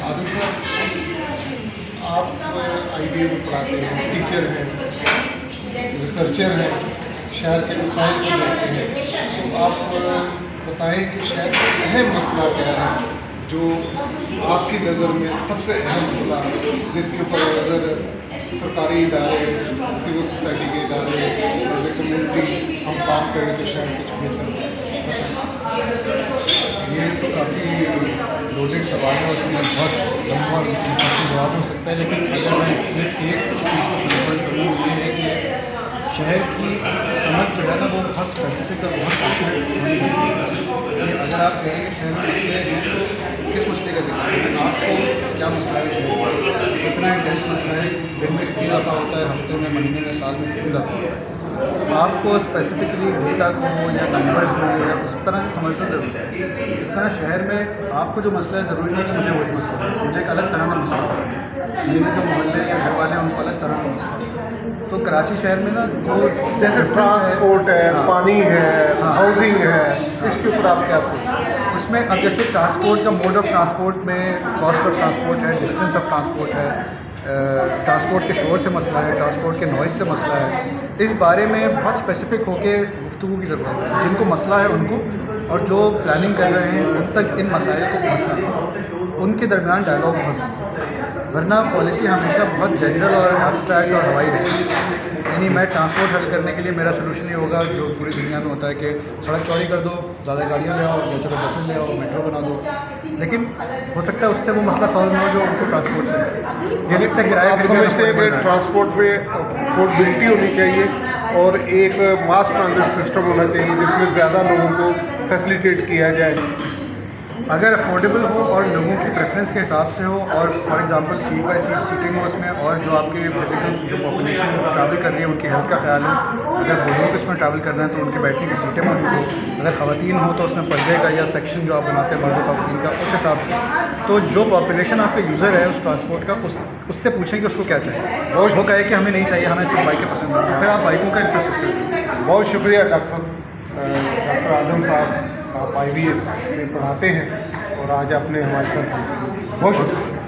عادل صاحب، آپ IBA میں پڑھاتے ہیں، ٹیچر ہیں، ریسرچر ہیں، شہر کے مسائل کو دیکھتے ہیں، تو آپ بتائیں کہ شہر کا اہم مسئلہ کیا ہے جو آپ کی نظر میں سب سے اہم مسئلہ ہے، جس کے اوپر اگر سرکاری ادارے، سول سوسائٹی کے ادارے، ایز اے کمیونٹی ہم کام کریں تو شاید کچھ بہتر ہو. یہ تو کافی لوڈیڈ سوال ہے، اس میں بہت لمبا اور مفصل جواب ہو سکتا ہے، لیکن اگر میں صرف ایک چیز کو پرموٹ کروں یہ ہے کہ شہر کی سمجھ جو ہے نا وہ بہت اسپیسیفک اور بہت ایکوریٹ ہونی چاہیے. کہ اگر آپ کہیں کہ شہر میں مسئلے ہیں تو کس مسئلے کا ذکر ہے، آپ کو کیا مسئلہ ہے شہر کا، کتنا انٹینس مسئلہ ہے، دن میں کتنی دفعہ ہوتا ہے، ہفتے میں، مہینے میں، سال میں کتنی دفعہ ہوتا ہے. آپ کو اسپیسیفکلی ڈیٹا کو یا نمبرز میں یا اس طرح سے سمجھنا ضروری ہے. اس طرح شہر میں آپ کو جو مسئلہ ہے ضروری نہیں کہ مجھے وہی مسئلہ ہے، مجھے ایک الگ طرح کا مسئلہ ہے، میرے جو محلے کے گھر والے ہیں ان کو الگ طرح کا مسئلہ ہے. تو کراچی شہر میں نا جو جیسے ٹرانسپورٹ ہے، پانی ہے، ہاؤسنگ ہے، اس کے اوپر آپ کیا سوچتے ہیں؟ اس میں اب جیسے ٹرانسپورٹ کا موڈ آف ٹرانسپورٹ میں کاسٹ آف ٹرانسپورٹ ہے، ڈسٹینس آف ٹرانسپورٹ ہے، ٹرانسپورٹ کے شور سے مسئلہ ہے، ٹرانسپورٹ کے نوائز سے مسئلہ ہے. اس بارے میں بہت اسپیسیفک ہو کے گفتگو کی ضرورت ہے. جن کو مسئلہ ہے ان کو، اور جو پلاننگ کر رہے ہیں ان تک ان مسائل کو پہنچنا ہے، ان کے درمیان ڈائلاگ بہت ضروری ہے. ورنہ پالیسی ہمیشہ بہت جنرل اور ایبسٹریکٹ اور ہوائی رہتی ہے. یعنی میں ٹرانسپورٹ حل کرنے کے لیے میرا سلوشن یہ ہوگا جو پوری دنیا میں ہوتا ہے کہ سڑک چوڑی کر دو، زیادہ گاڑیاں لے آؤ، یا چلو بسیں لے آؤ، میٹرو بنا دو. لیکن ہو سکتا ہے اس سے وہ مسئلہ سالو نہ ہو جو ان کو ٹرانسپورٹ سے ہے. یہ سکتا ہے کرایہ آپ سمجھتے ہیں کہ ٹرانسپورٹ پہ افورڈیبلٹی ہونی چاہیے اور ایک ماس ٹرانزٹ سسٹم ہونا چاہیے جس میں زیادہ لوگوں کو فیسیلیٹیٹ کیا جائے. اگر افورڈیبل ہو اور لوگوں کی پریفرنس کے حساب سے ہو، اور for example set by set setting ہو اس میں، اور جو آپ کی فزیکل جو پاپولیشن ٹریول کر رہی ہے ان کی ہیلتھ کا خیال ہو. اگر بزرگ اس میں ٹریول کر رہے ہیں تو ان کے بیٹھنے کی سیٹیں موجود ہوں. اگر خواتین ہو تو اس میں پردے کا یا سیکشن جو آپ بناتے ہیں مرد و خواتین کا اس حساب سے. تو جو پاپولیشن آپ کا یوزر ہے اس ٹرانسپورٹ کا، اس سے پوچھیں کہ اس کو کیا چاہیے. وہ کہے کہ ہمیں نہیں چاہیے، ہمیں صرف بائکیں پسند ہیں، تو پھر آپ بائکوں کا انفراسٹرکچر دیں. بہت شکریہ ڈاکٹر صاحب. ڈاکٹر اعظم صاحب، آپ IBA میں پڑھاتے ہیں اور آج آپ نے ہمارے ساتھ بہت شکریہ.